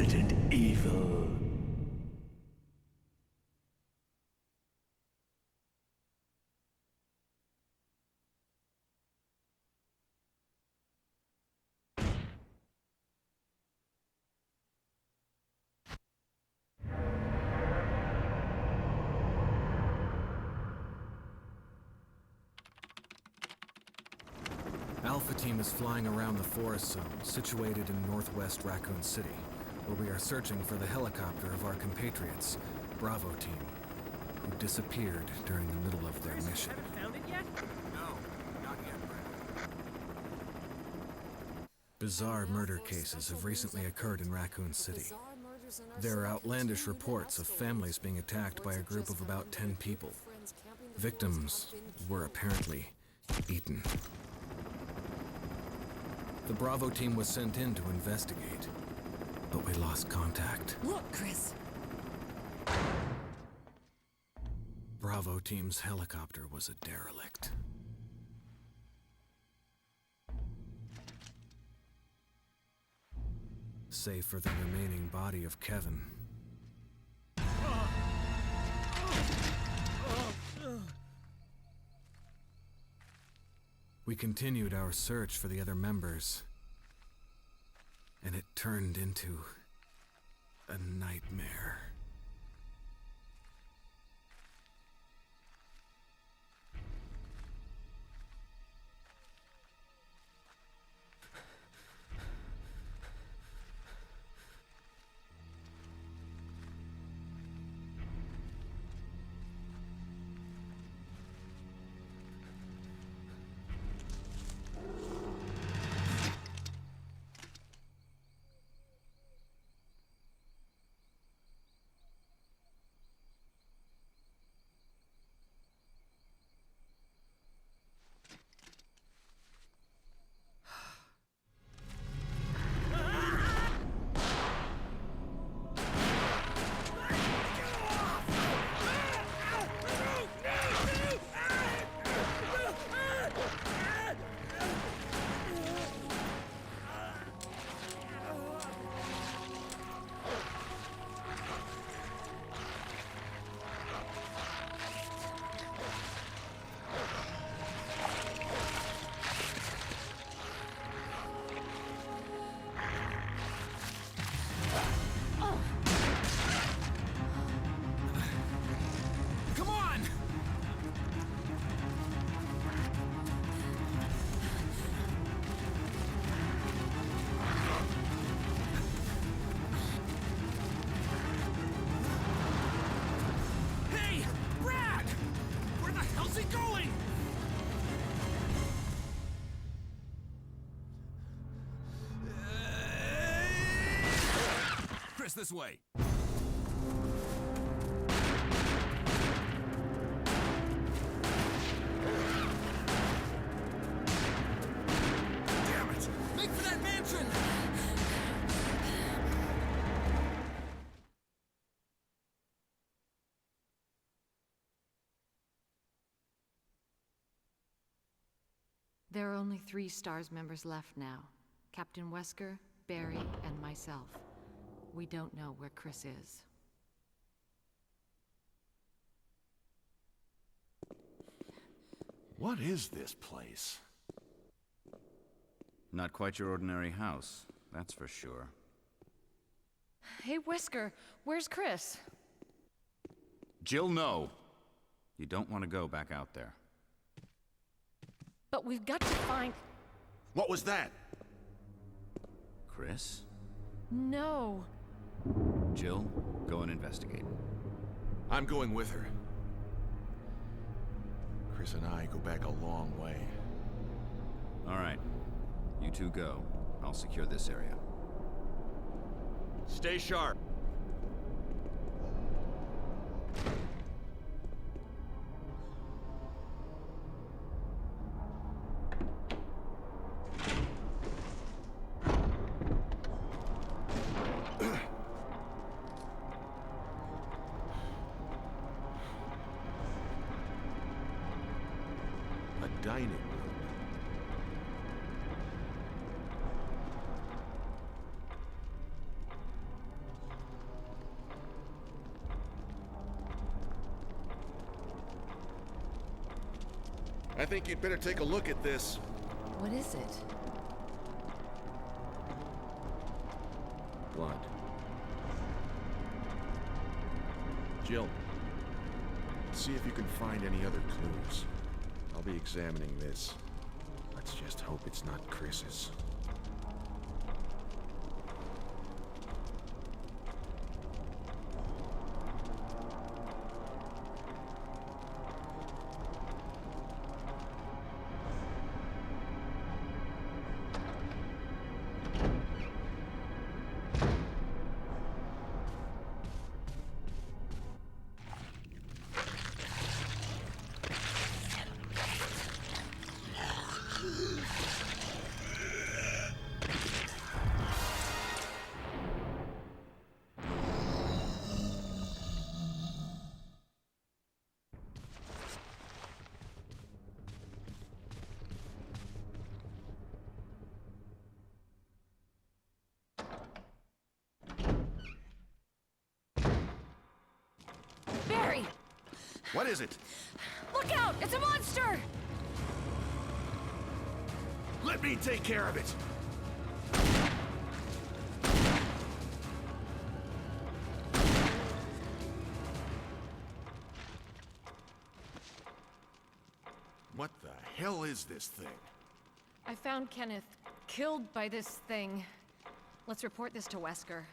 Resident Evil. Alpha Team is flying around the forest zone, situated in northwest Raccoon City, where we are searching for the helicopter of our compatriots, Bravo Team, who disappeared during the middle of their mission. Haven't found it yet? No, not yet, Brad. Bizarre murder cases have recently occurred in Raccoon City. There are outlandish reports of families being attacked by a group of about 10 people. Victims were apparently eaten. The Bravo Team was sent in to investigate, but we lost contact. Look, Chris! Bravo Team's helicopter was a derelict. Save for the remaining body of Kevin. We continued our search for the other members, and it turned into a nightmare. This way. Damn it! Make for that mansion! There are only 3 STARS members left now. Captain Wesker, Barry, and myself. We don't know where Chris is. What is this place? Not quite your ordinary house, that's for sure. Hey, Wesker, where's Chris? Jill, no! You don't want to go back out there. But we've got to find... What was that? Chris? No. Jill, go and investigate. I'm going with her. Chris and I go back a long way. All right. You two go. I'll secure this area. Stay sharp. Dining room. I think you'd better take a look at this. What is it? Blood. Jill, see if you can find any other clues. I'll be examining this. Let's just hope it's not Chris's. Barry! What is it? Look out! It's a monster! Let me take care of it! What the hell is this thing? I found Kenneth killed by this thing. Let's report this to Wesker.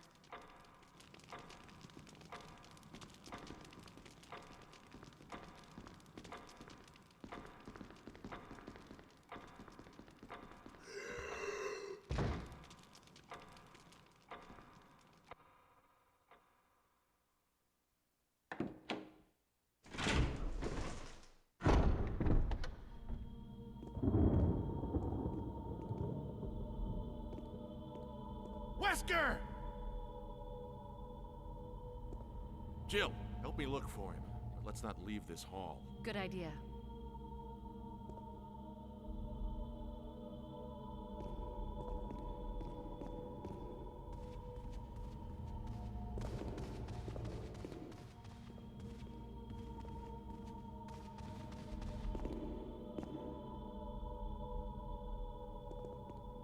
Wesker! Jill, help me look for him. But let's not leave this hall. Good idea.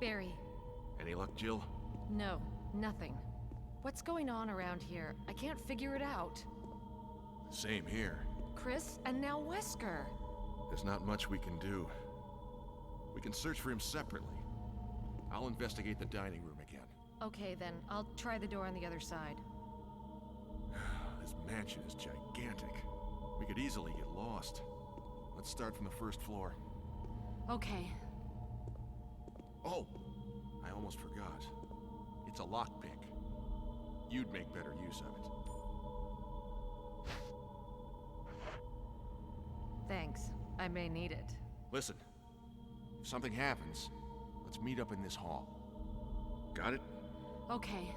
Barry. Any luck, Jill? No, nothing. What's going on around here? I can't figure it out. Same here. Chris, and now Wesker. There's not much we can do. We can search for him separately. I'll investigate the dining room again. Okay, then. I'll try the door on the other side. This mansion is gigantic. We could easily get lost. Let's start from the first floor. Okay. Oh! I almost forgot. It's a lockpick. You'd make better use of it. Thanks. I may need it. Listen, if something happens, let's meet up in this hall. Got it? Okay.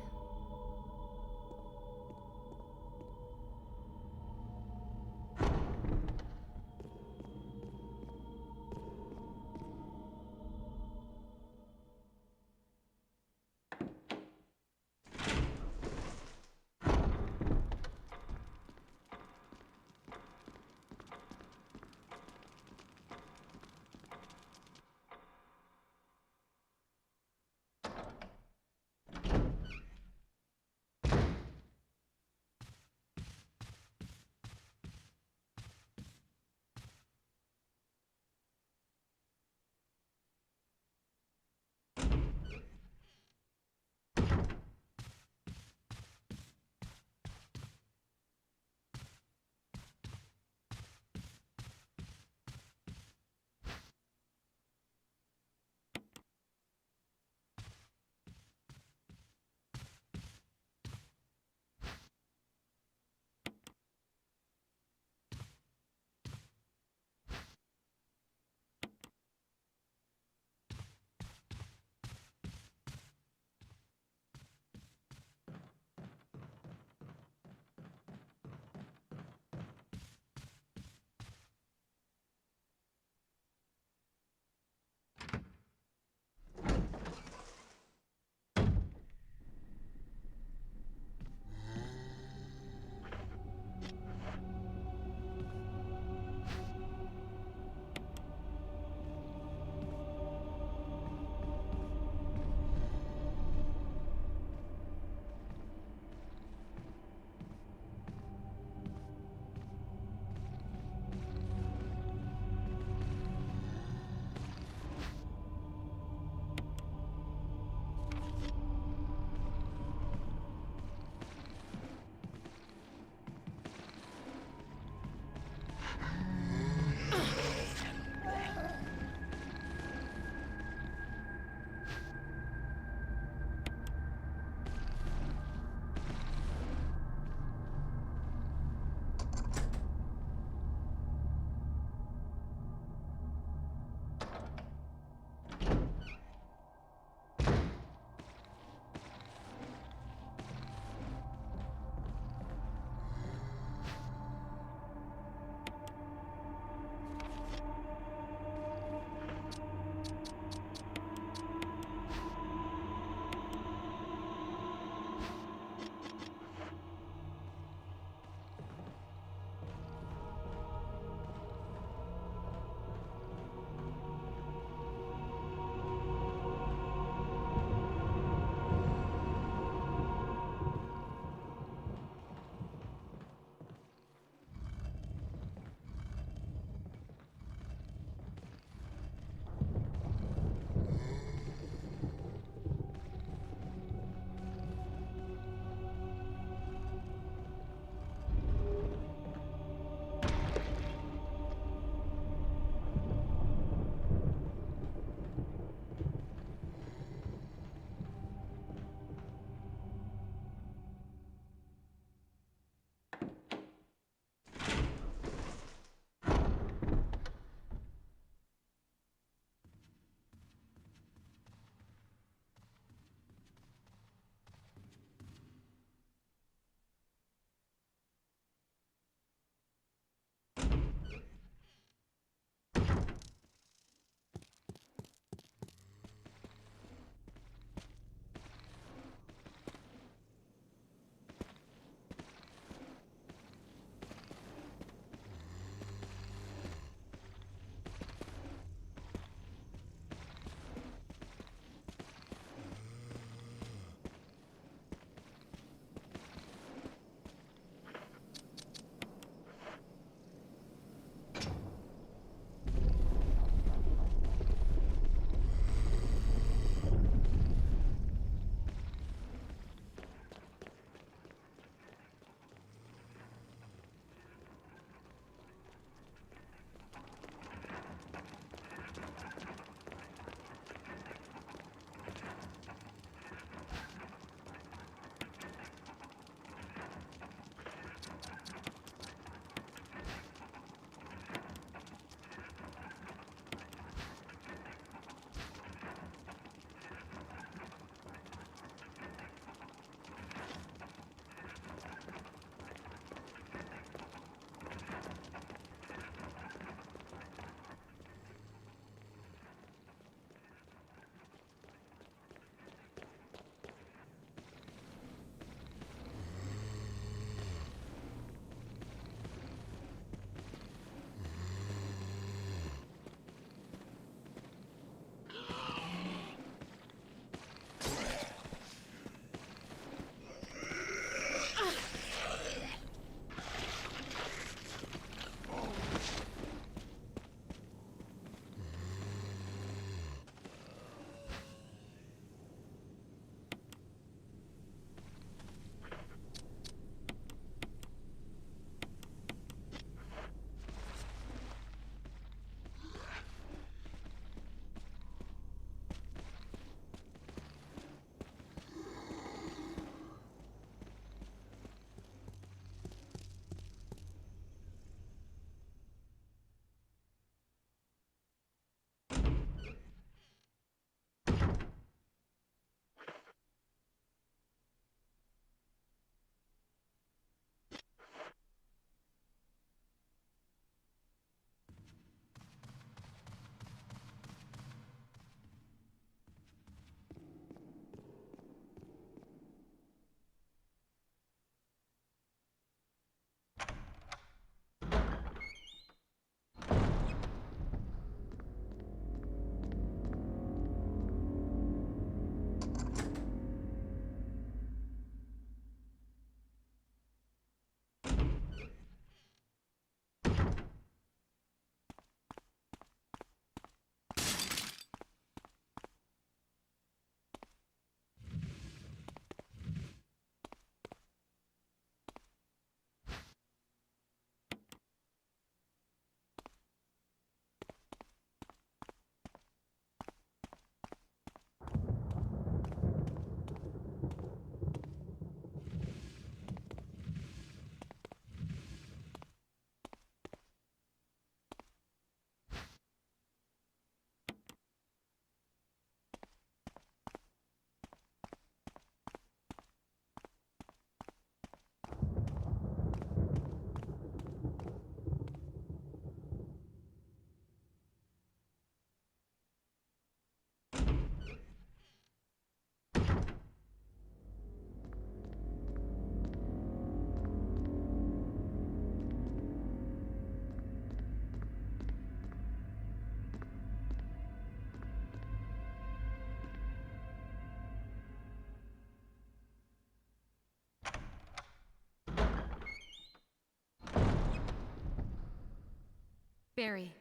Barry,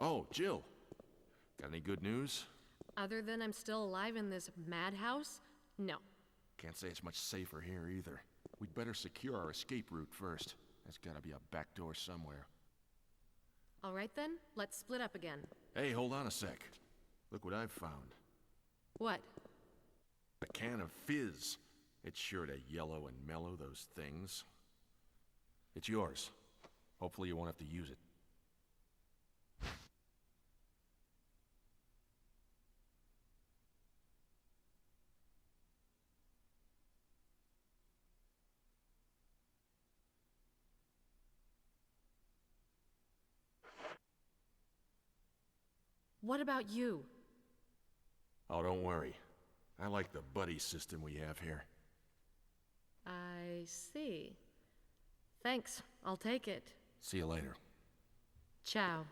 Oh, Jill. Got any good news? other than I'm still alive in this madhouse? No. Can't say it's much safer here either. We'd better secure our escape route first. There's gotta be a back door somewhere. All right then, let's split up again. Hey, hold on a sec. Look what I've found. What? A can of fizz. It's sure to yellow and mellow those things. It's yours. Hopefully you won't have to use it. What about you? Oh, don't worry. I like the buddy system we have here. I see. Thanks, I'll take it. See you later. Ciao.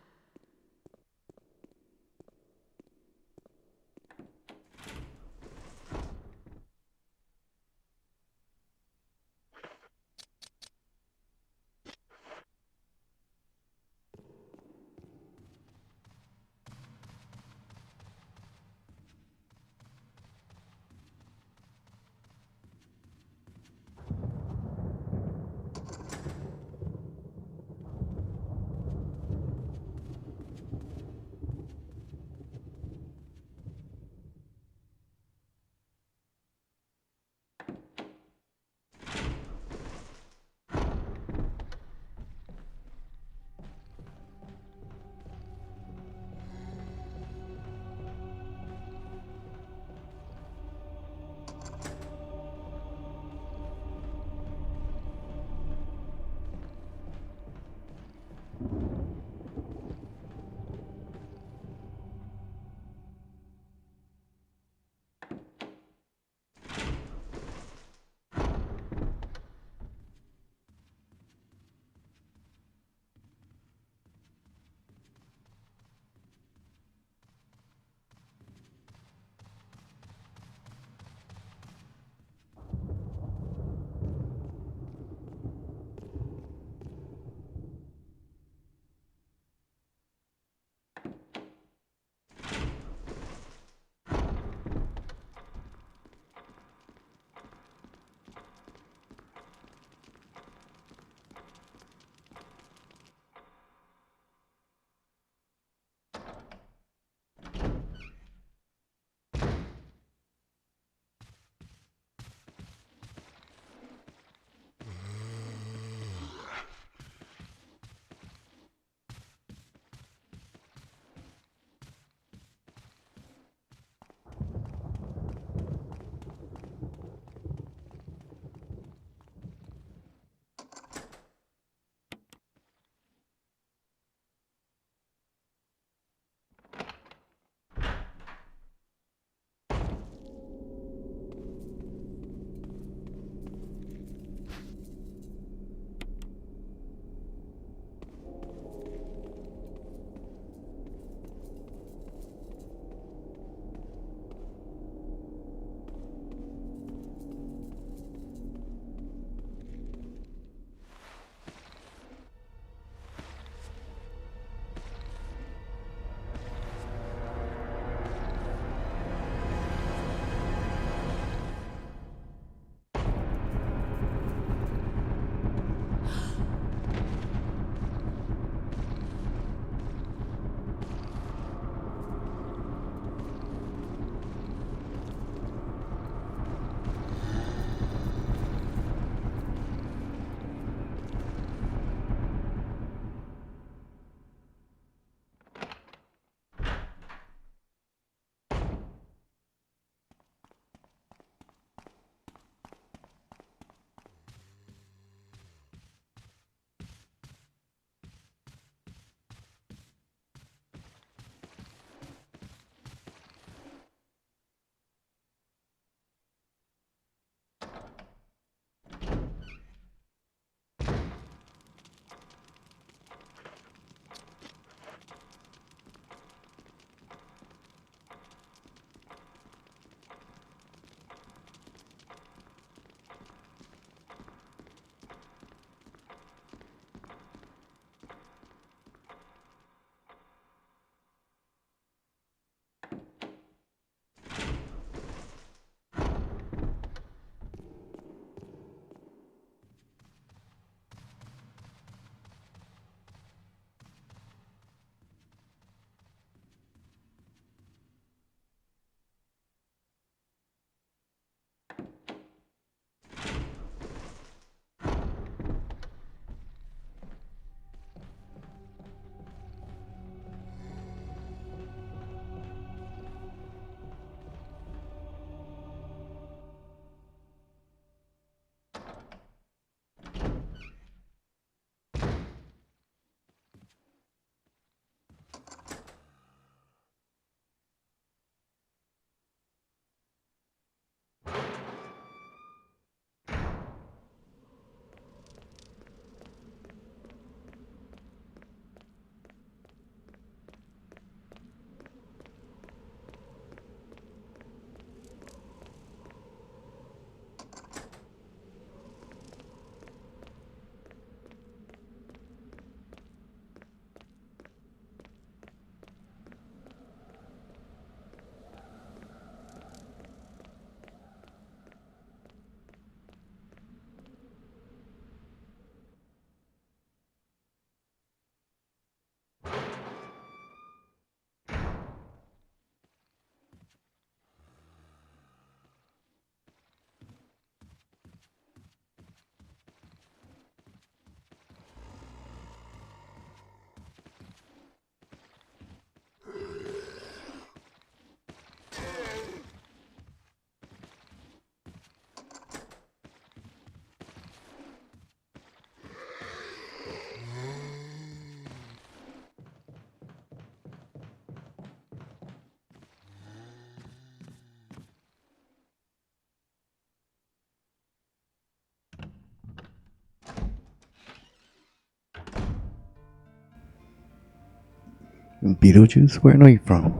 Beetlejuice? Where I know you from?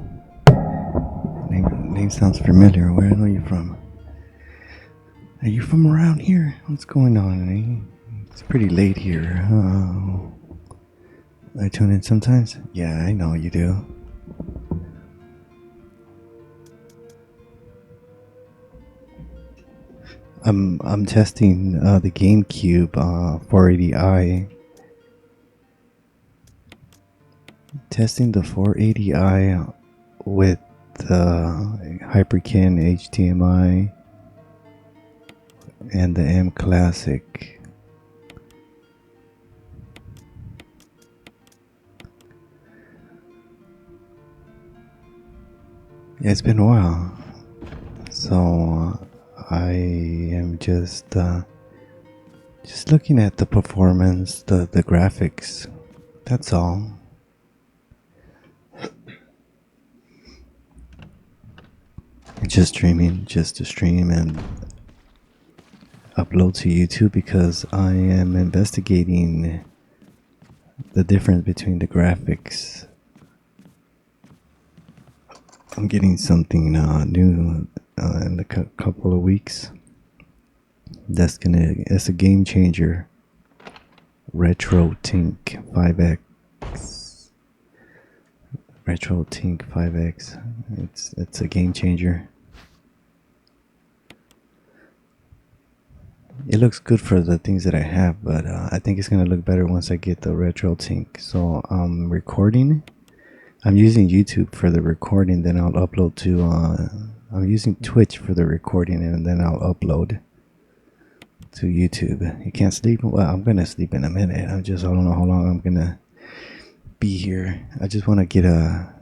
Name sounds familiar. Where I know you from? Are you from around here? What's going on? It's pretty late here. I tune in sometimes? Yeah, I know you do. I'm testing the GameCube 480i. Testing the 480i with Hyperkin HDMI and the M-Classic. Yeah, it's been a while. So I am just looking at the performance, the graphics. That's all. Just streaming, just to stream and upload to YouTube because I am investigating the difference between the graphics. I'm getting something new in a couple of weeks. It's a game changer. RetroTink 5X. RetroTink 5X. It's a game changer. It looks good for the things that I have, but I think it's gonna look better once I get the RetroTink. So I'm recording. I'm using YouTube for the recording, then I'll upload to. I'm using Twitch for the recording, and then I'll upload to YouTube. You can't sleep? Well, I'm gonna sleep in a minute. I don't know how long I'm gonna be here. I just want to get a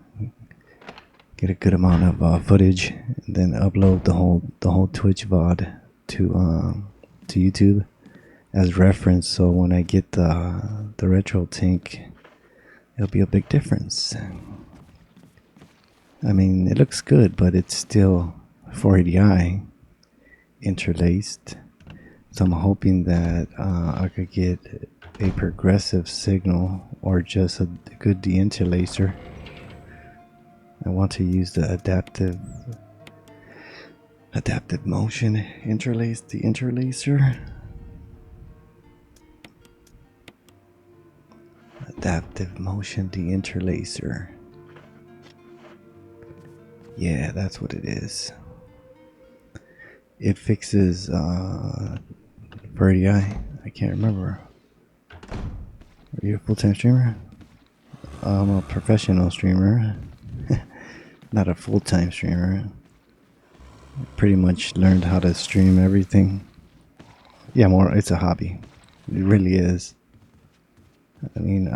good amount of footage, and then upload the whole Twitch VOD to YouTube as reference. So when I get the RetroTink, it'll be a big difference. I mean, it looks good, but it's still 480i interlaced. So I'm hoping that I could get a progressive signal or just a good deinterlacer. I want to use the adaptive motion deinterlacer. Adaptive motion deinterlacer. Yeah, that's what it is. It fixes 480i. I can't remember. Are you a full-time streamer? I'm a professional streamer. Not a full-time streamer. Pretty much learned how to stream everything. Yeah, it's a hobby. It really is. I mean,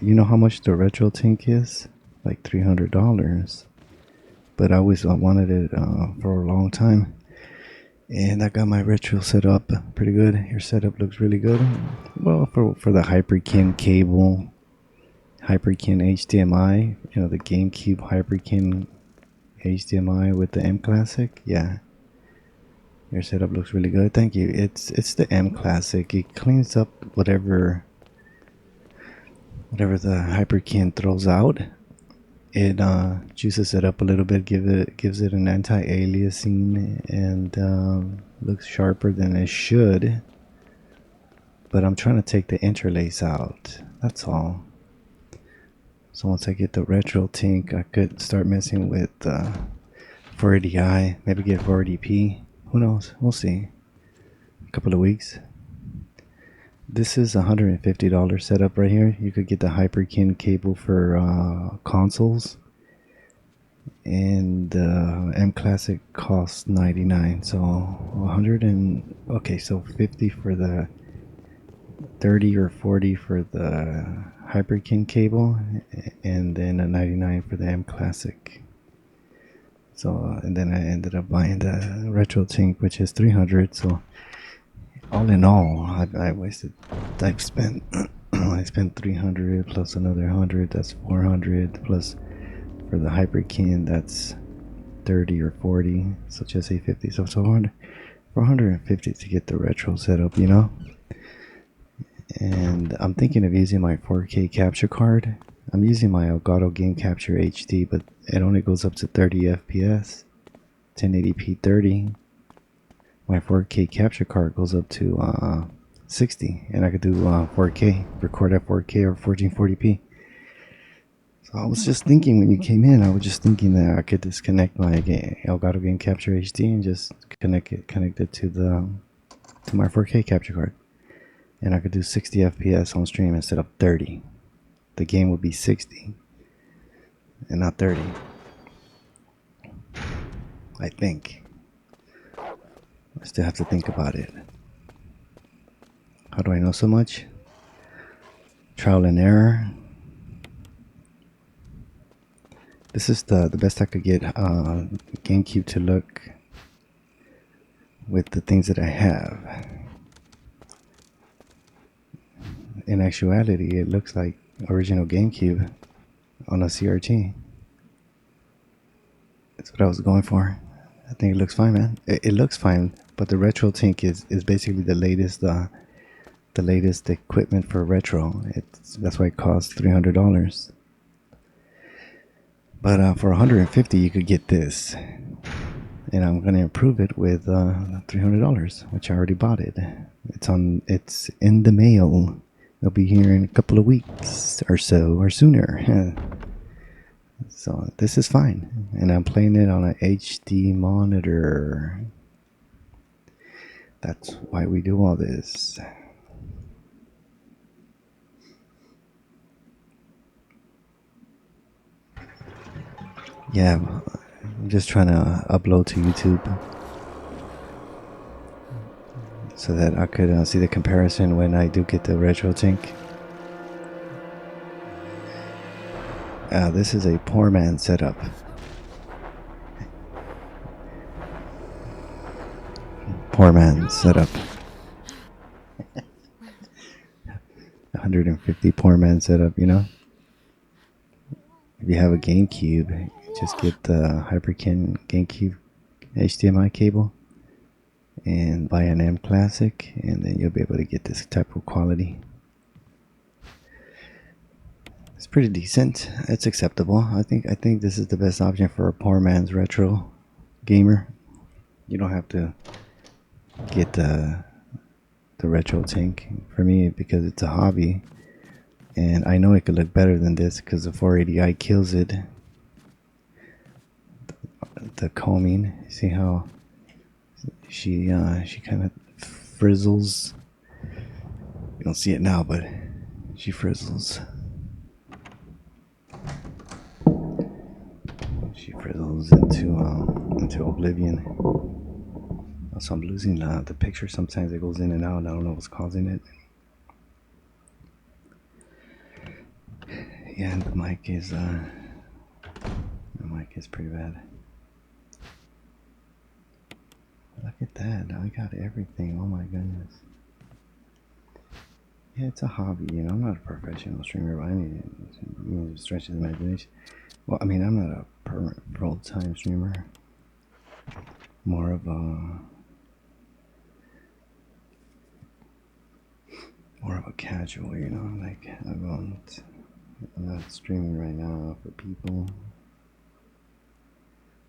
you know how much the RetroTink is? Like $300. But I always wanted it for a long time. And I got my retro set up pretty good. Your setup looks really good. Well, for the Hyperkin cable, Hyperkin HDMI, you know, the GameCube Hyperkin HDMI with the M-Classic. Yeah. Your setup looks really good. Thank you. It's the M-Classic. It cleans up whatever the Hyperkin throws out. It juices it up a little bit, gives it an anti-aliasing, and looks sharper than it should. But I'm trying to take the interlace out. That's all. So once I get the RetroTink, I could start messing with 480i, maybe get 480p. Who knows? We'll see. A couple of weeks. This is $150 setup right here. You could get the Hyperkin cable for consoles, and M-Classic costs $99. So 100 and okay, so 50 for the 30 or 40 for the Hyperkin cable, and then a 99 for the M-Classic. So and then I ended up buying the RetroTink, which is 300. So all in all, I've spent I spent 300 plus another 100. That's 400 plus for the Hyperkin. That's 30 or 40. So just say 50. So 450 to get the retro setup, you know. And I'm thinking of using my 4K capture card I'm using my Elgato Game Capture HD, but it only goes up to 30 FPS, 1080p 30. My 4K capture card goes up to 60, and I could do 4K, record at 4K or 1440p. So I was just thinking when you came in, I was just thinking that I could disconnect my Elgato Game Capture HD and just connect it to my 4K capture card, and I could do 60 FPS on stream instead of 30. The game would be 60 and not 30. I think. I still have to think about it. How do I know so much? Trial and error. This is the best I could get GameCube to look with the things that I have. In actuality, it looks like original GameCube on a CRT. That's what I was going for. I think it looks fine, man. It looks fine, but the retro tank is basically the latest equipment for retro. That's why it costs $300. But for $150, you could get this, and I'm gonna improve it with $300, which I already bought it. It's in the mail. It'll be here in a couple of weeks or so, or sooner. So this is fine, and I'm playing it on an HD monitor. That's why we do all this. Yeah, I'm just trying to upload to YouTube so that I could see the comparison when I do get the retro tank. This is a poor man setup. Poor man setup. 150 poor man setup, you know? If you have a GameCube, just get the Hyperkin GameCube HDMI cable and buy an M-Classic, and then you'll be able to get this type of quality. It's pretty decent. It's acceptable. I think this is the best option for a poor man's retro gamer. You don't have to get the retro tank for me because it's a hobby, and I know it could look better than this because the 480i kills it. The combing, see how she kind of frizzles. You don't see it now, but she frizzles. She frizzles into oblivion. Also, I'm losing the picture. Sometimes it goes in and out. I don't know what's causing it. Yeah, the mic is pretty bad. Look at that. I got everything. Oh my goodness. Yeah, it's a hobby, you know. I'm not a professional streamer by any stretch of the imagination. Well, I mean, I'm not a full-time streamer. More of a casual, you know. Like I'm not streaming right now for people.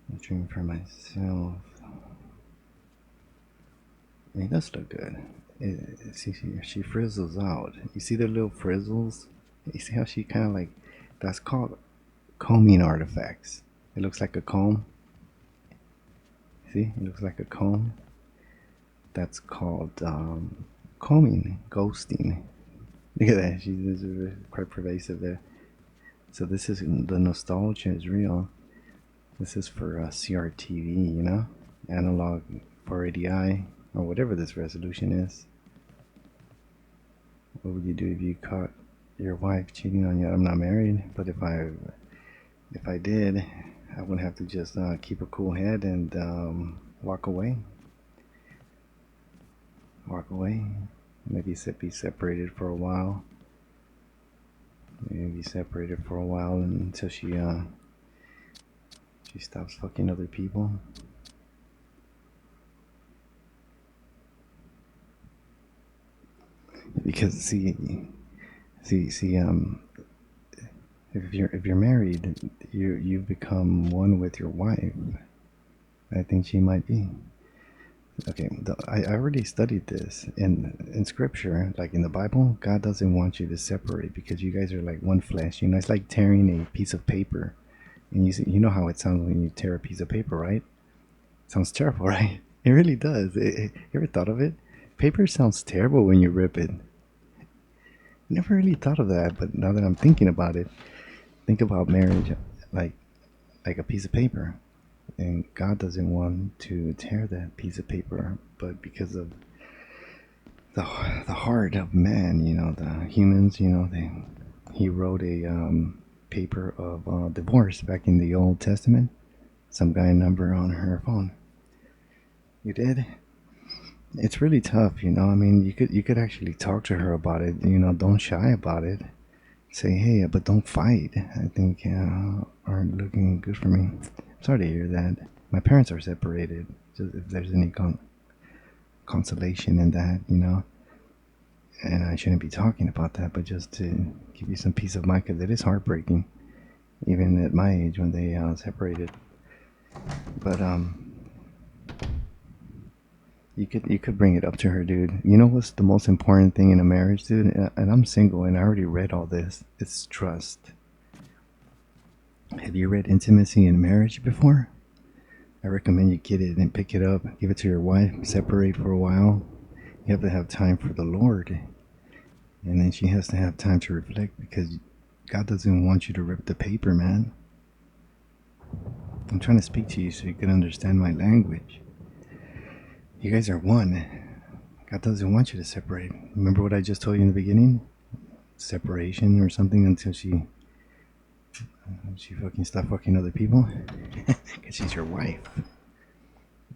I'm streaming for myself. I mean, it does look good. She frizzles out. You see the little frizzles? You see how she kind of like, that's called combing artifacts. It looks like a comb. See, it looks like a comb. That's called combing, ghosting. Look at that. She's quite pervasive there. So this is, the nostalgia is real. This is for CRTV, you know, analog 480i or whatever this resolution is. What would you do if you caught your wife cheating on you? I'm not married, but if I did, I would have to just keep a cool head and walk away. Maybe be separated for a while. Maybe separated for a while until she stops fucking other people. Because see, if you're married, you become one with your wife. I think she might be. Okay, I already studied this in scripture, like in the Bible. God doesn't want you to separate because you guys are like one flesh. You know, it's like tearing a piece of paper, and you know how it sounds when you tear a piece of paper, right? It sounds terrible, right? It really does. You ever thought of it? Paper sounds terrible when you rip it. Never really thought of that, but now that I'm thinking about it, think about marriage like a piece of paper. And God doesn't want to tear that piece of paper, but because of the heart of man, you know, the humans, you know, he wrote a paper of divorce back in the Old Testament. Some guy number on her phone. You did? It's really tough, you know. I mean, you could actually talk to her about it. You know, don't shy about it. Say, hey, but don't fight. I think aren't looking good for me. Sorry to hear that. My parents are separated. Just if there's any consolation in that, you know. And I shouldn't be talking about that, but just to give you some peace of mind, because it is heartbreaking, even at my age when they separated. But you could bring it up to her, dude. You know what's the most important thing in a marriage, dude? And I'm single, and I already read all this. It's trust. Have you read Intimacy in Marriage before? I recommend you get it and pick it up, give it to your wife, separate for a while. You have to have time for the Lord. And then she has to have time to reflect, because God doesn't want you to rip the paper, man. I'm trying to speak to you so you can understand my language. You guys are one. God doesn't want you to separate. Remember what I just told you in the beginning? Separation or something until she fucking stop fucking other people. Because she's your wife.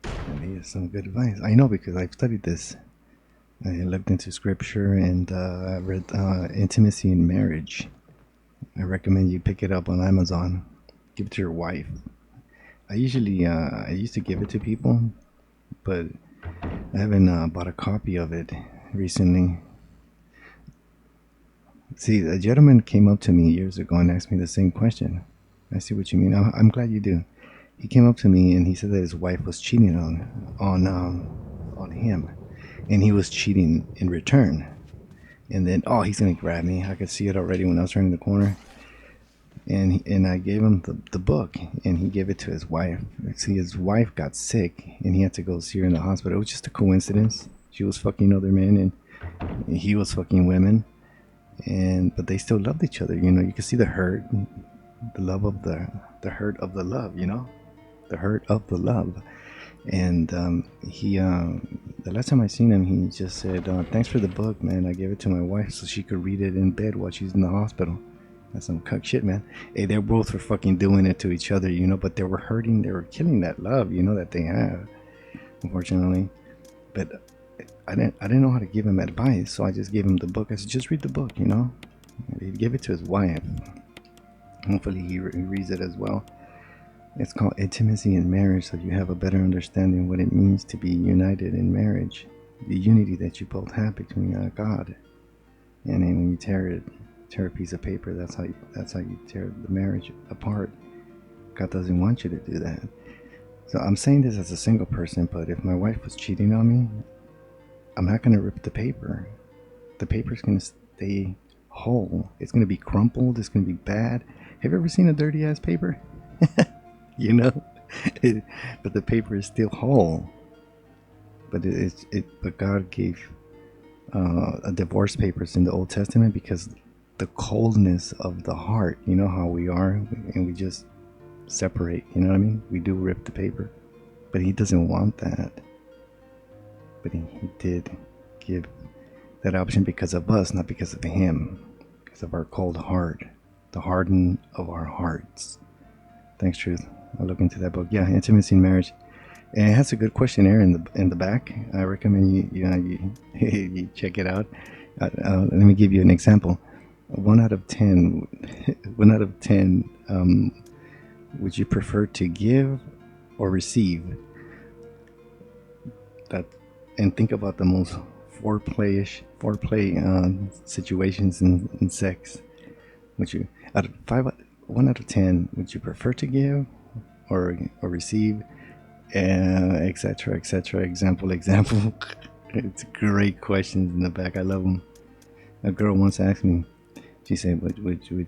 And he has some good advice. I know, because I've studied this. I looked into scripture and I read Intimacy in Marriage. I recommend you pick it up on Amazon. Give it to your wife. I used to give it to people, but I haven't bought a copy of it recently. See, a gentleman came up to me years ago and asked me the same question. I see what you mean. I'm glad you do. He came up to me and he said that his wife was cheating on him, and he was cheating in return. And then, oh, he's gonna grab me. I could see it already when I was turning the corner. And I gave him the book, and he gave it to his wife. See, his wife got sick, and he had to go see her in the hospital. It was just a coincidence. She was fucking other men, and he was fucking women. But they still loved each other. You know, you can see the hurt, the love of the hurt of the love. You know, the hurt of the love. And the last time I seen him, he just said, "Thanks for the book, man. I gave it to my wife so she could read it in bed while she's in the hospital." That's some cuck shit, man. Hey, they both were fucking doing it to each other, you know, but they were hurting, they were killing that love, you know, that they have, unfortunately. But I didn't know how to give him advice, so I just gave him the book. I said, just read the book, you know. He gave it to his wife. Hopefully he reads it as well. It's called Intimacy in Marriage, so you have a better understanding what it means to be united in marriage. The unity that you both have between God. And then when you tear a piece of paper, that's how you tear the marriage apart. God doesn't want you to do that. So I'm saying this as a single person, but if my wife was cheating on me, I'm not going to rip the paper. The paper's going to stay whole. It's going to be crumpled. It's going to be bad. Have you ever seen a dirty ass paper? You know, but the paper is still whole. But but God gave a divorce papers in the Old Testament because the coldness of the heart. You know how we are, and we just separate. You know what I mean? We do rip the paper, but He doesn't want that. But he did give that option because of us, not because of Him, because of our cold heart, the harden of our hearts. Thanks, Truth. I'll look into that book. Yeah, Intimacy in Marriage. And it has a good questionnaire in the back. I recommend you check it out. Let me give you an example. 1 out of 10. 1 out of 10. Would you prefer to give or receive? And think about the most foreplay situations in sex. Would you, out of 1 out of 10, would you prefer to give or receive, etc., etc.? Example. It's great questions in the back. I love them. A girl once asked me. She said, "Would you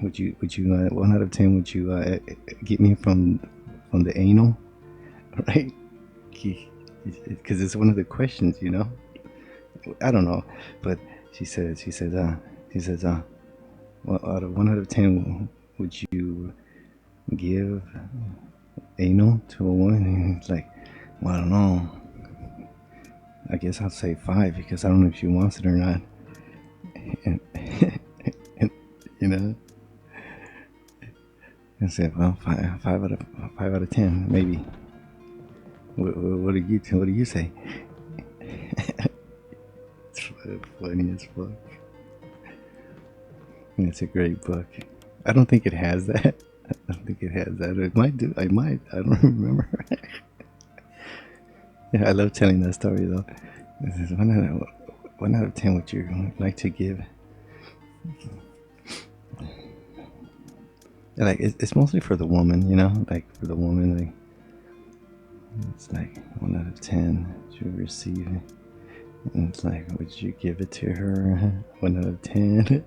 1 out of 10 would you get me from the anal?" Right? Because it's one of the questions, you know. I don't know, but she says, well, out of 1 out of 10, would you give anal to a woman? And it's like, well, I don't know. I guess I'll say 5 because I don't know if she wants it or not. And, and you know, I said, well, 5 out of 10, maybe. What do you say? It's funny as fuck. It's a great book. I don't think it has that. I don't think it has that. It might do. I might. I don't remember. Yeah, I love telling that story though. This is 1 out of 10 would you like to give? Like it's mostly for the woman, you know. Like for the woman, like it's like 1 out of 10 to receive it. And it's like, would you give it to her? 1 out of 10.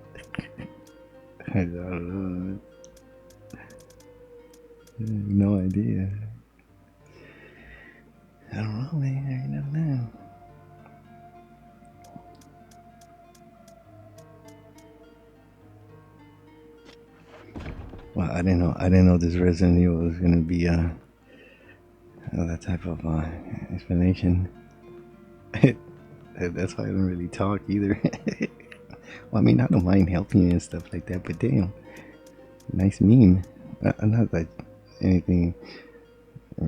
I don't know. No idea. I don't know, man. I don't know. Well, I didn't know this Resident Evil was gonna be that type of explanation. That's why I don't really talk either. Well, I mean, I don't mind helping you and stuff like that, but damn, nice meme. Not that anything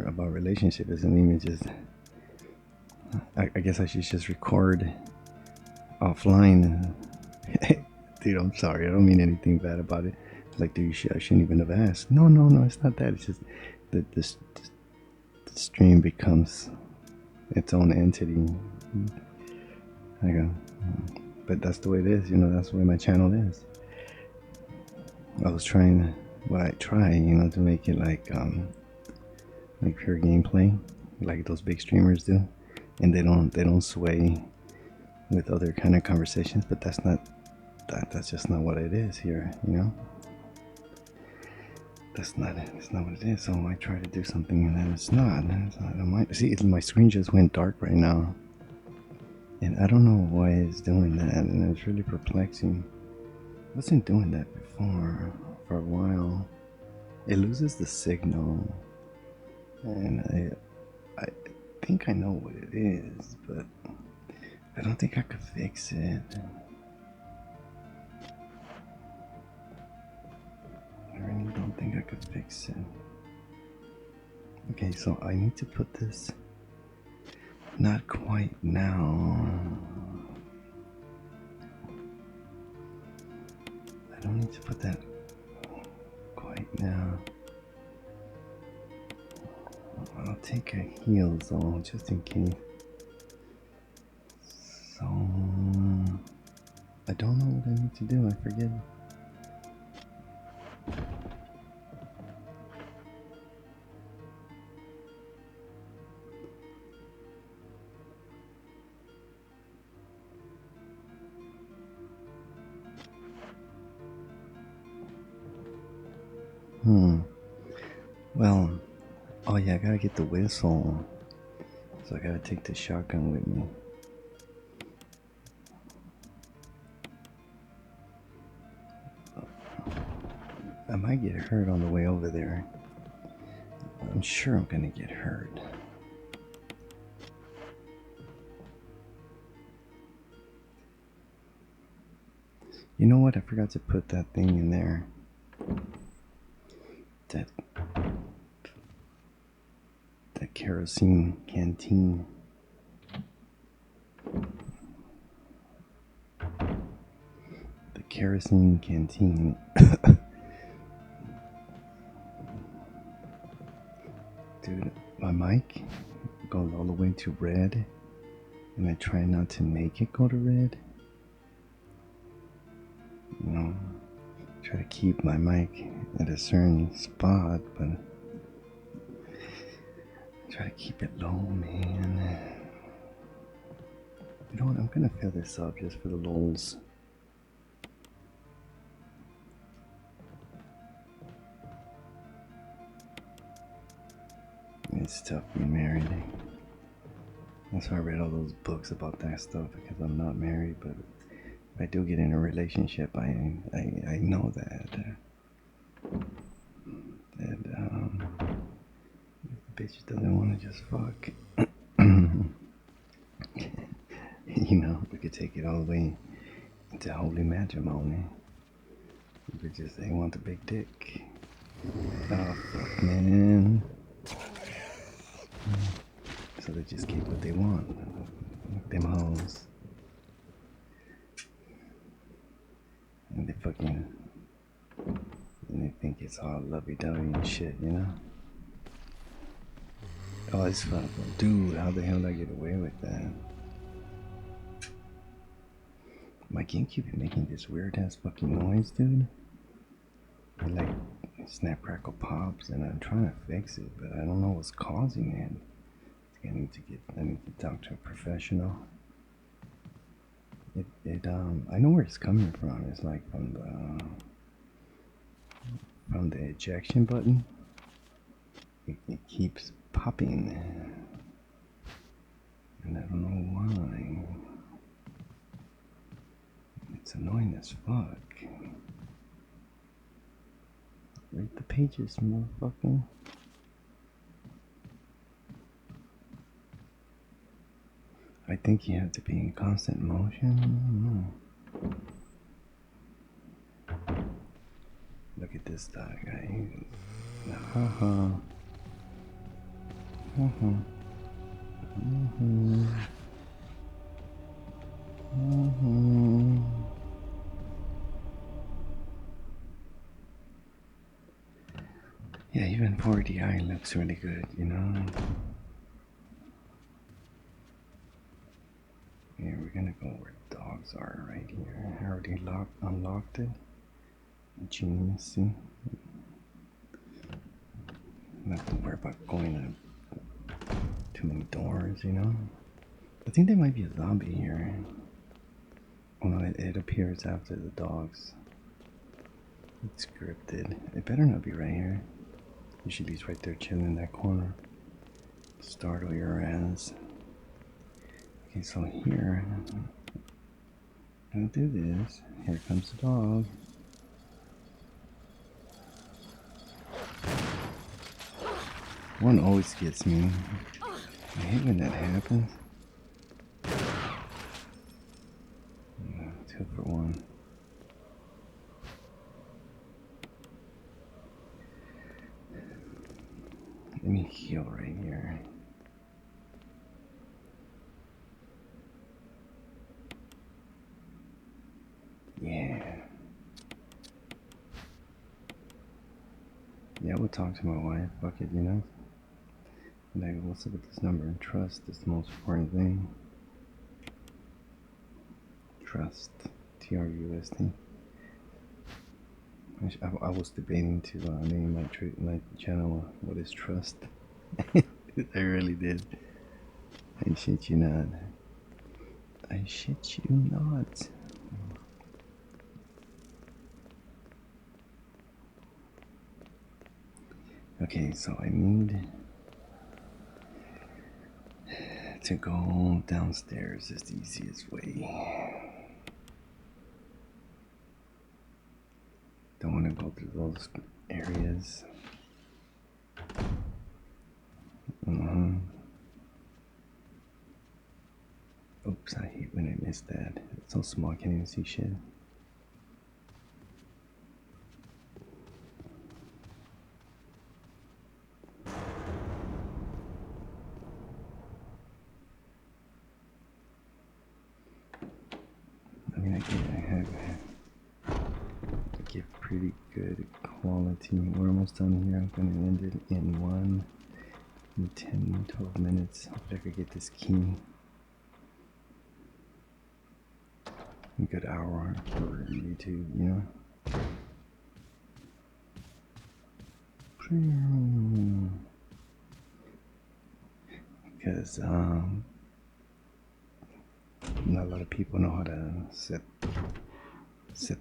about relationship is a meme. It's just, I guess I should just record offline. Dude, I'm sorry. I don't mean anything bad about it. Like, dude, I shouldn't even have asked. No, it's not that. It's just that the stream becomes its own entity. I go, but that's the way it is, you know. That's the way my channel is. I was trying, I try, you know, to make it like pure gameplay, like those big streamers do, and they don't sway with other kind of conversations. But that's just not what it is here, you know. That's not it. It's not what it is. So I try to do something and then it's not. See, my screen just went dark right now. And I don't know why it's doing that, and it's really perplexing. It wasn't doing that before for a while. It loses the signal, and I think I know what it is, but I don't think I could fix it. I really don't think I could fix it. Okay, so I need to put this. Not quite now. I don't need to put that quite now. I'll take a heels on just in case. So I don't know what I need to do. I forget. Well, oh yeah, I gotta get the whistle. So I gotta take the shotgun with me. I might get hurt on the way over there. I'm sure I'm gonna get hurt. You know what? I forgot to put that thing in there. That kerosene canteen. The kerosene canteen. Dude, my mic goes all the way to red, and I try not to make it go to red. You know, try to keep my mic at a certain spot, but try to keep it low, man. You know what? I'm gonna fill this up just for the lulz. It's tough being married. That's why I read all those books about that stuff, because I'm not married, but if I do get in a relationship, I know that if the bitch doesn't want to just fuck, you know, we could take it all the way into holy matrimony. Bitches, they want the big dick. Oh fuck, man. So they just get what they want. Them hoes. And they fucking... And they think it's all lovey-dovey and shit, you know? Oh, it's fun. Dude, how the hell did I get away with that? My GameCube is making this weird-ass fucking noise, dude. It like snap, crackle, pops, and I'm trying to fix it, but I don't know what's causing it. I need to talk to a professional. I know where it's coming from. It's like from the ejection button. It keeps popping, and I don't know why. It's annoying as fuck. Read the pages, motherfucker. I think you have to be in constant motion. I don't know. Look at this dog guy. Haha. Yeah, even 4DI looks really good, you know. Yeah, we're gonna go where dogs are right here. I already unlocked it. Genius, see? Not have to worry about going to too many doors, you know? I think there might be a zombie here. Oh no, it appears after the dogs. It's scripted. It better not be right here. Usually he's right there chilling in that corner. Startle your ass. Okay, so here, I'm gonna do this. Here comes the dog. One always gets me. I hate when that happens. 2 for 1. Let me heal right here. Yeah. Yeah, we'll talk to my wife. Fuck it, you know? Like, what's up with this number? Trust is the most important thing. Trust. TRUST. I was debating to name my channel What is Trust? I really did. I shit you not. I shit you not. Okay, so I need to go downstairs is the easiest way. Don't want to go through those areas. Oops, I hate when I miss that. It's so small, I can't even see shit. I mean, I get pretty good quality. We're almost done here. I'm gonna end it in 10, 12 minutes. Hopefully I could get this key. A good hour for YouTube, you know? Because not a lot of people know how to set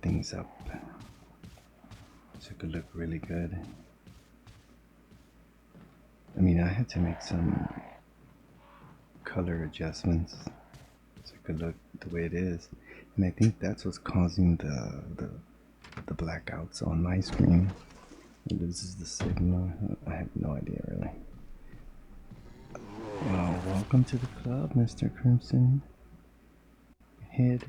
things up so it could look really good. I mean, I had to make some color adjustments so it could look the way it is, and I think that's what's causing the blackouts on my screen. This is the signal. I have no idea really. Well, welcome to the club, Mr. Crimson Head.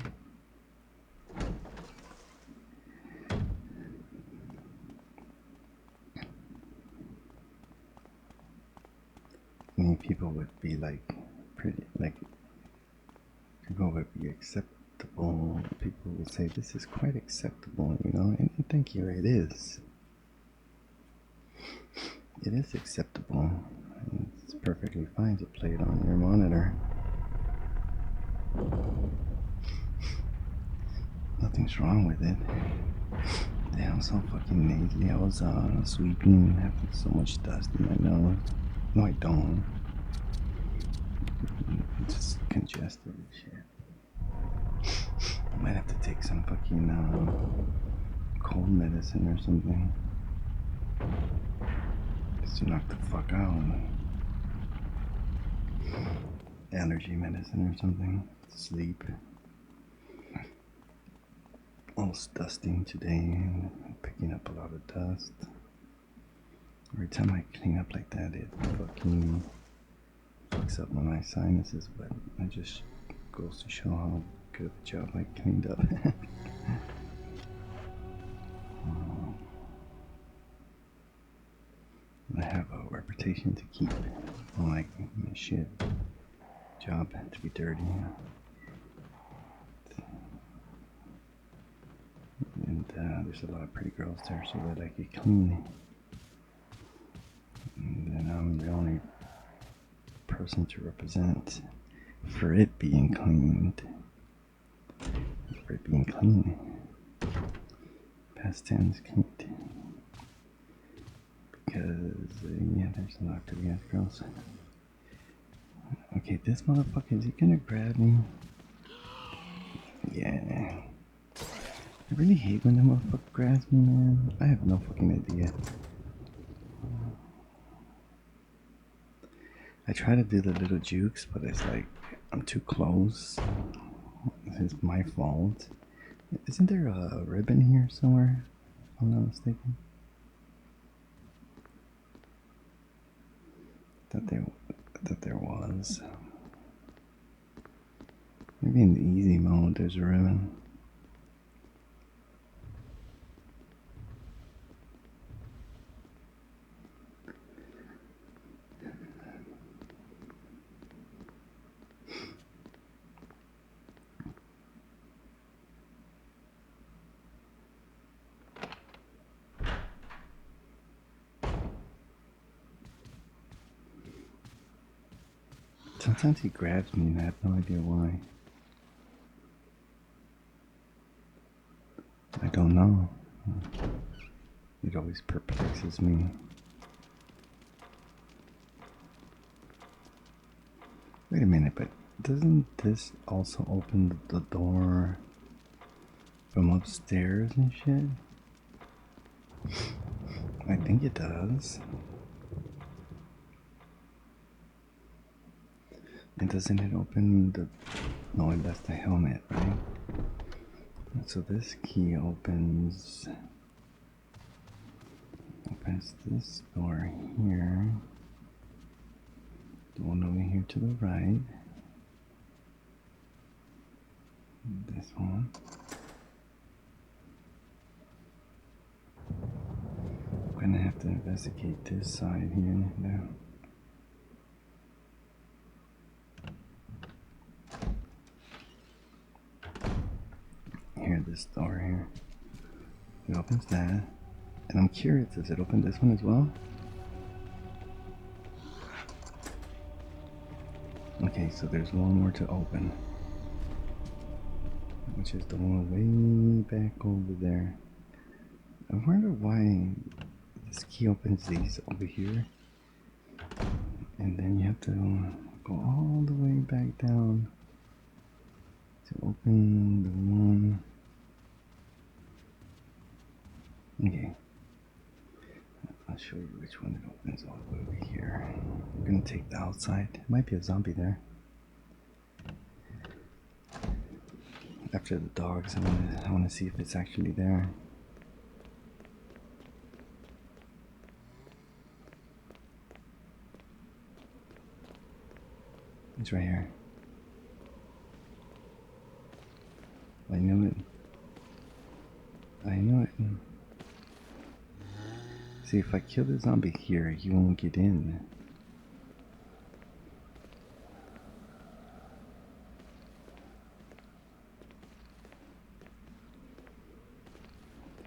I mean, people would be like pretty, like, people would be acceptable. People would say this is quite acceptable, you know, and thank you, it is. It is acceptable. It's perfectly fine to play it on your monitor. Nothing's wrong with it. Damn, I'm so fucking nasally. I was sweeping, having so much dust in my nose. No, I don't. I'm just congested and shit. I might have to take some fucking cold medicine or something. Just to knock the fuck out. Allergy medicine or something. Sleep. Almost dusting today. Picking up a lot of dust. Every time I clean up like that, it fucking fucks up my sinuses, but it just goes to show how good of a job I cleaned up. I have a reputation to keep. I don't like my shit job to be dirty. And there's a lot of pretty girls there, so they like it clean. And then I'm the only person to represent for it being cleaned. For it being clean. Past tense cleaned. Because, yeah, there's a lot of pretty ass girls. Okay, this motherfucker, is he gonna grab me? Yeah. I really hate when that motherfucker grabs me, man. I have no fucking idea. I try to do the little jukes, but it's like, I'm too close. It's my fault. Isn't there a ribbon here somewhere? If I'm not mistaken. That there was. Maybe in the easy mode there's a ribbon. Sometimes he grabs me and I have no idea why. I don't know. It always perplexes me. Wait a minute, but doesn't this also open the door from upstairs and shit? I think it does. And doesn't it open the... No, that's the helmet, right? So this key opens this door here. The one over here to the right. This one. I'm gonna have to investigate this side here now. Here, this door here. It opens that. And I'm curious, does it open this one as well? Okay, so there's one more to open. Which is the one way back over there. I wonder why This key opens these over here. And then you have to go all the way back down to open the one. Okay. I'll show you which one it opens all the way over here. I'm gonna take the outside. Might be a zombie there. After the dogs, I wanna see if it's actually there. It's right here. I knew it. I knew it. See, if I kill the zombie here, he won't get in.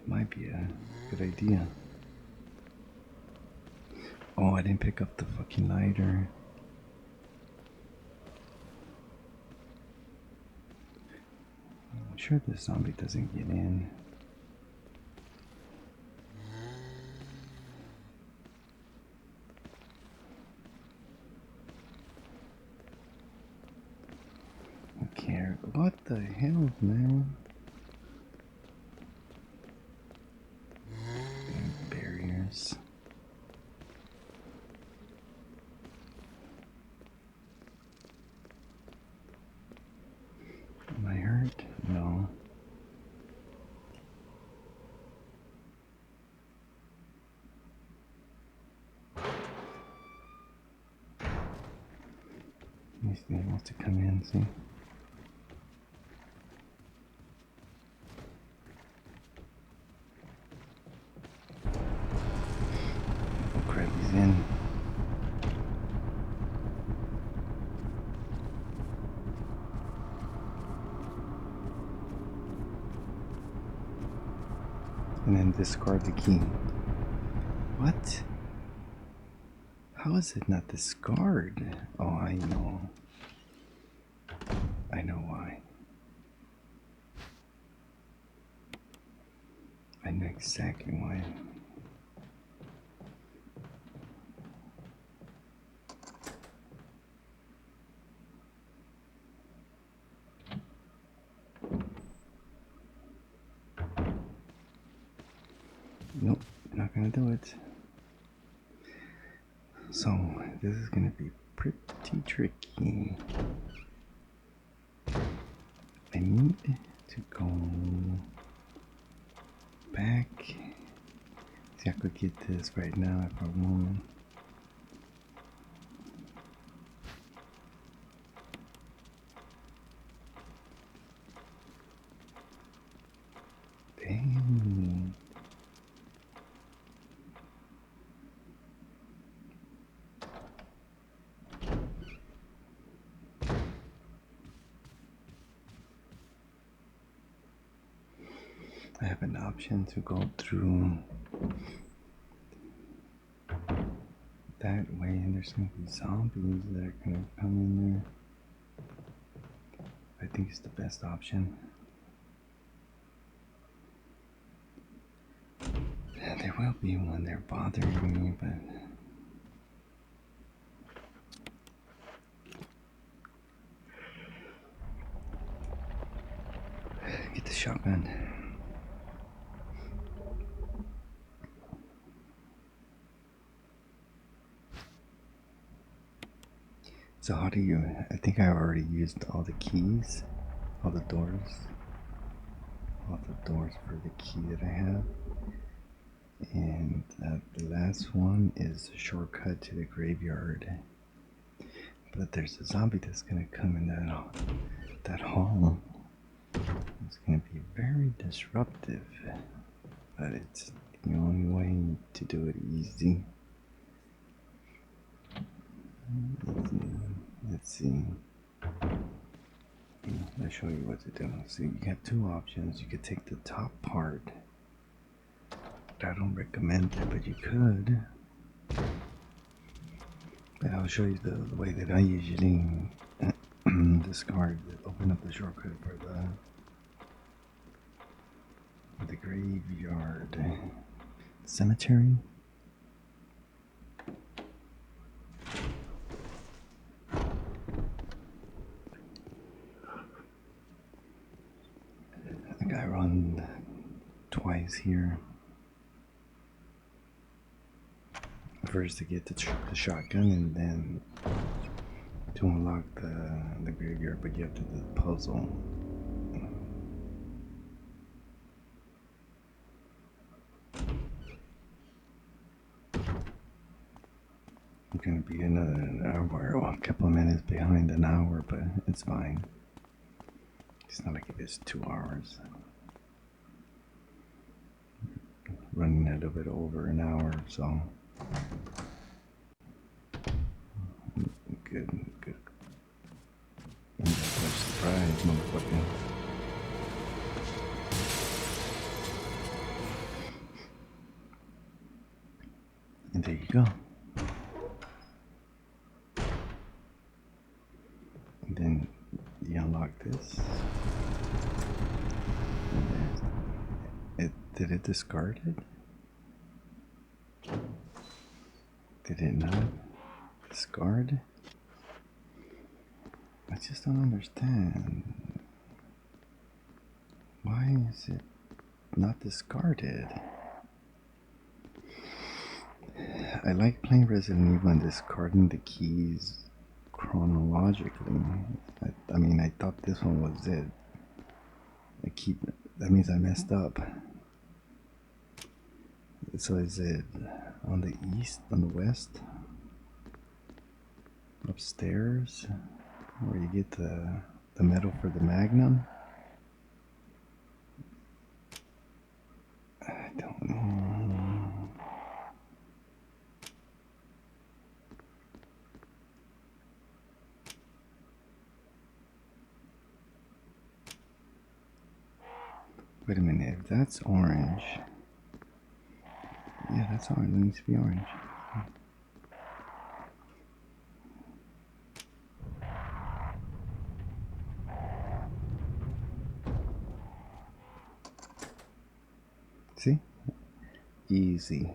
Might be a good idea. Oh, I didn't pick up the fucking lighter. I'm sure the zombie doesn't get in. Okay, what the hell, man? Barriers. Am I hurt? No. He wants to come in, see? Oh crap, he's in. And then discard the key. What? How is it not discard? Oh, I know. I know why. I know exactly why. Nope, not gonna do it. So, this is gonna be pretty tricky. I need to go back. See, I could get this right now if I want. Dang. I have an option to go through that way, and there's gonna be zombies that are gonna come in there. I think it's the best option. Yeah, there will be when they're bothering me, but get the shotgun. So how do you, I think I already used all the keys, all the doors for the key that I have. And the last one is a shortcut to the graveyard. But there's a zombie that's gonna come in that hall. It's gonna be very disruptive, but it's the only way to do it easy. Let's see. I'll show you what to do. So you have two options. You could take the top part. I don't recommend it, but you could. But I'll show you the way that I usually discard. Open up the shortcut for the graveyard cemetery. here. First to get the shotgun, and then to unlock the graveyard, but you have to do the puzzle. I'm gonna be another hour, well, a couple of minutes behind an hour, but it's fine. It's not like it is 2 hours. Running a little bit over an hour, so good, good. Surprise, motherfucker. And there you go. And then you unlock this. Did it discard it? Did it not discard? I just don't understand. Why is it not discarded? I like playing Resident Evil and discarding the keys chronologically. I mean, I thought this one was it. That means I messed up. So is it on the east, on the west? Upstairs? Where you get the medal for the Magnum? I don't know. Wait a minute, if that's orange. Yeah, that's orange. It needs to be orange. See? Easy.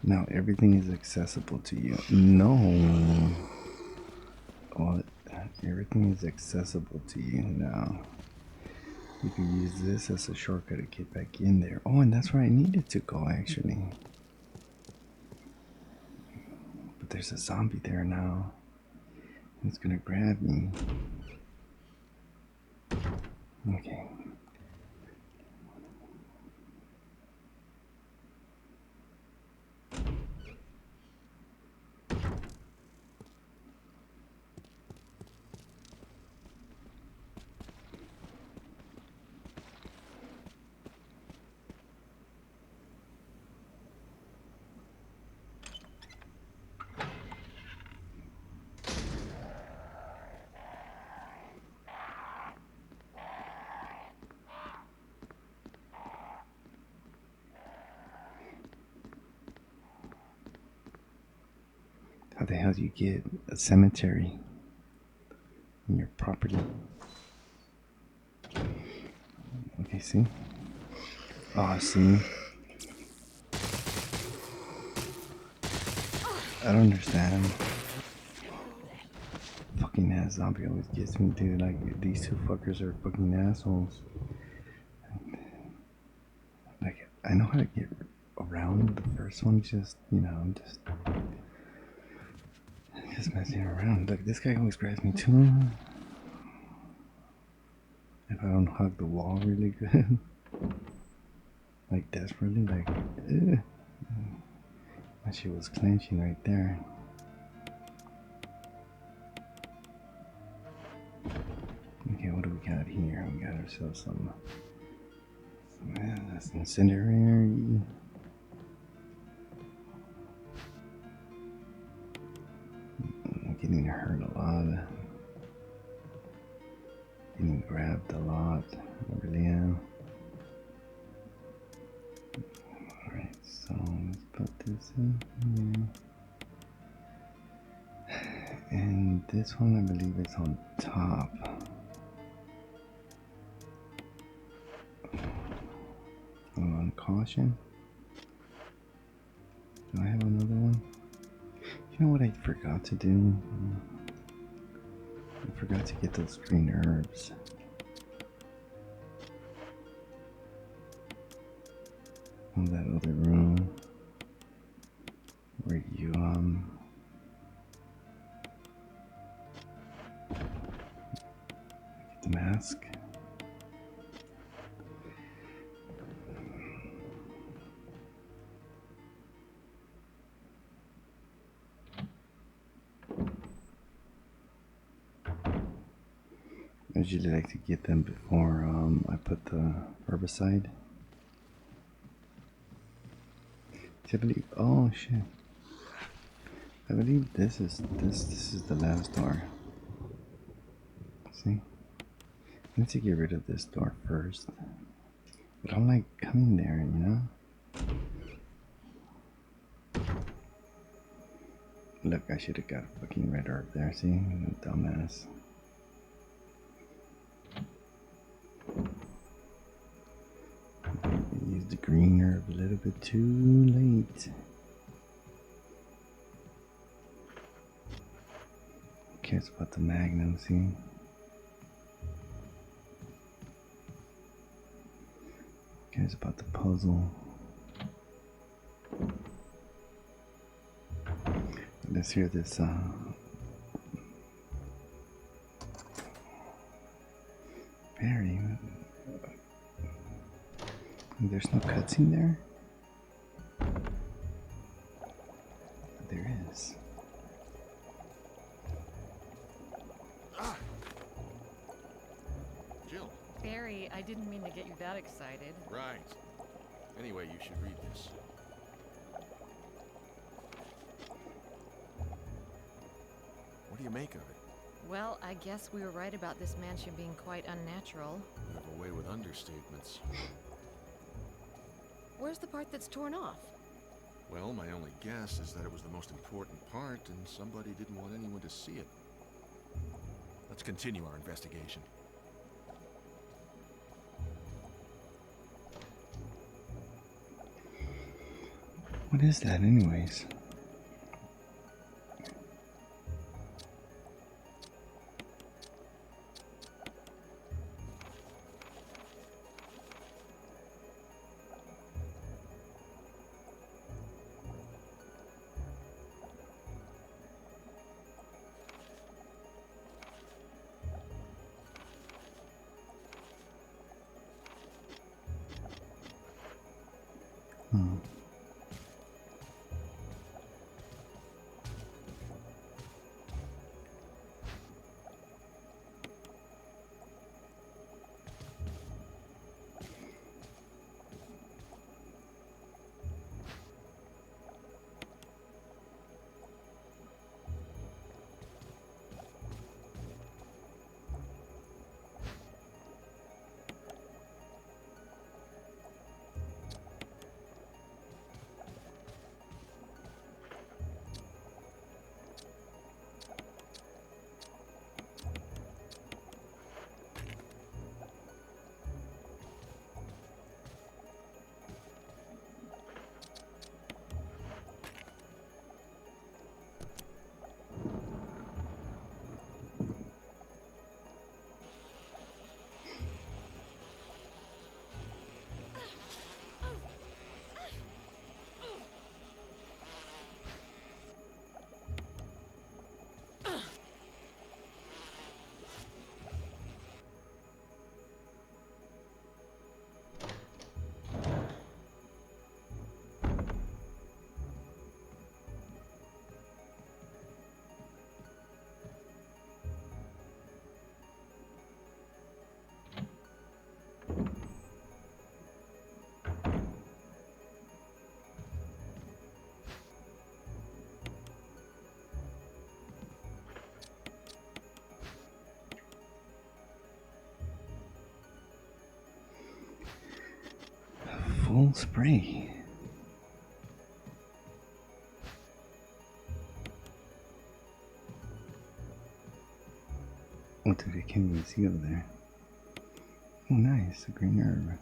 Now everything is accessible to you. No. What? Everything is accessible to you now. You can use this as a shortcut to get back in there. Oh, and that's where I needed to go, actually. But there's a zombie there now. It's gonna grab me. Okay. How the hell do you get a cemetery in your property? Okay, see? Oh, see? I don't understand. Fucking ass zombie always gets me, dude. Like, these two fuckers are fucking assholes. Like, I know how to get around the first one, just, you know, just messing around. Like, this guy always grabs me too. If I don't hug the wall really good. Like, desperately, like, ugh. My shit was clenching right there. Okay, what do we got here? We got ourselves some that's incendiary. I'm getting hurt a lot. Getting grabbed a lot. I really am. Alright, so let's put this in here. And this one I believe is on top. On caution. Do I have another one? You know what I forgot to do? I forgot to get those green herbs. that other room where you get the mask. I usually like to get them before I put the herbicide. I believe. Oh shit! I believe this is the last door. See, I need to get rid of this door first. But I'm like coming there, you know. Look, I should have got a fucking red herb there. See, dumbass. I used the green herb a little bit too late. Who cares about the magnum, see? Who cares about the puzzle? Let's hear this, Barry. There's no cutscene there? There is. Ah! Jill. Barry, I didn't mean to get you that excited. Right. Anyway, you should read this. What do you make of it? Well, I guess we were right about this mansion being quite unnatural. You have a way with understatements. Where's the part that's torn off? Well, my only guess is that it was the most important part, and somebody didn't want anyone to see it. Let's continue our investigation. What is that, anyways? Full spray. Oh, dude, I can't even see over there. Oh, nice, a green herb.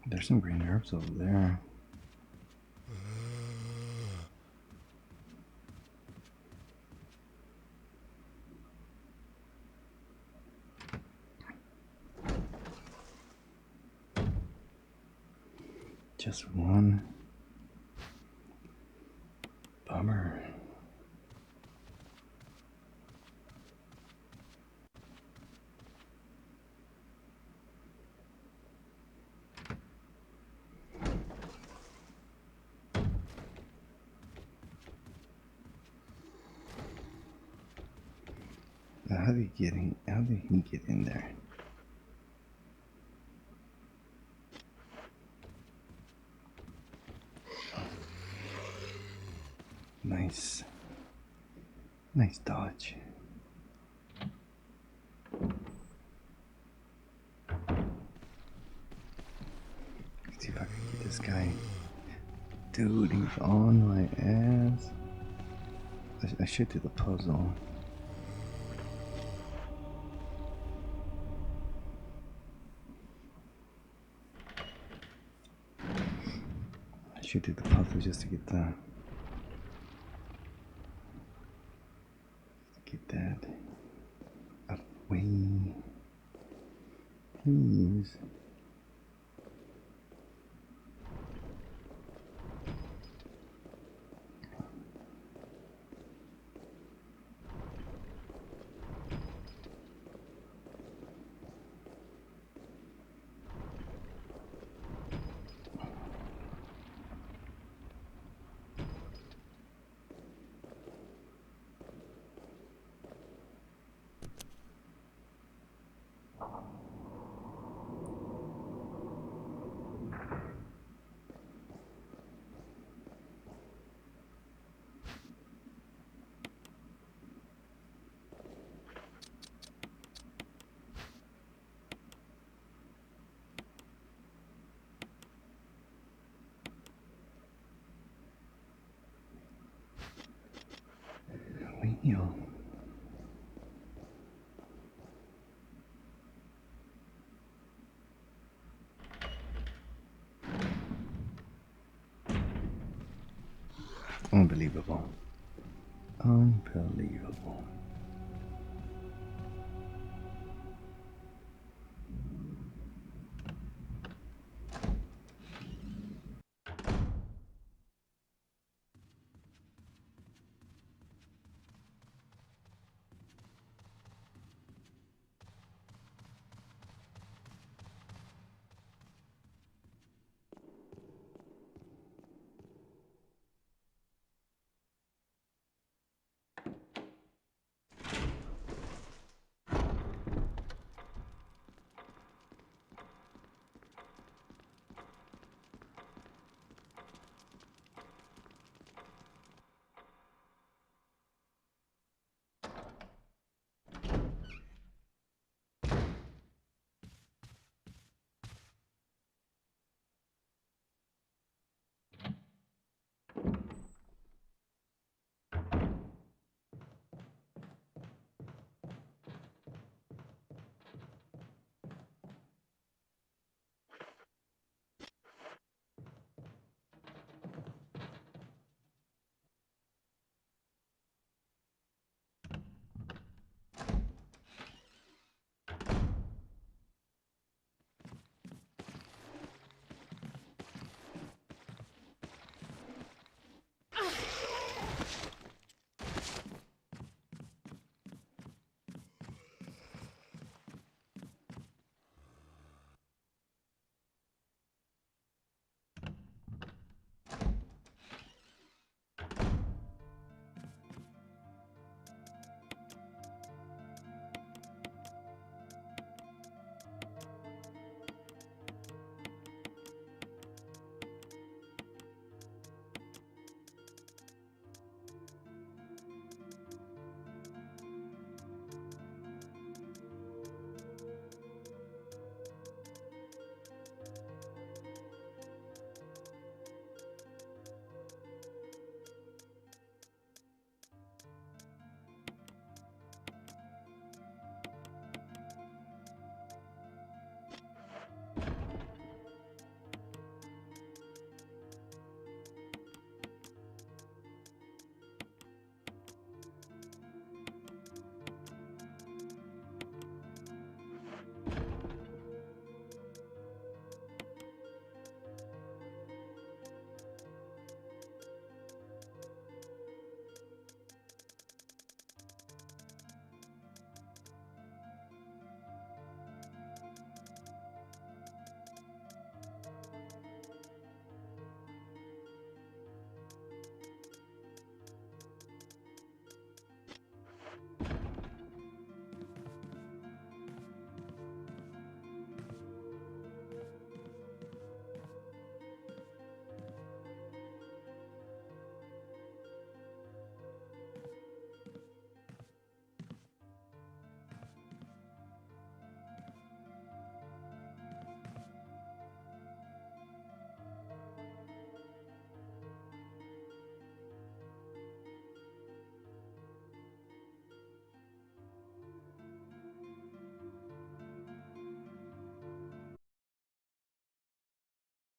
There's some green herbs over there. Just one. Bummer. Now, how did he get in there? Nice. Nice dodge. Let's see if I can get this guy. Dude, he's on my ass. I should do the puzzle. I should do the puzzle just to get the... Get that away. Please. Wheel. Unbelievable. Unbelievable.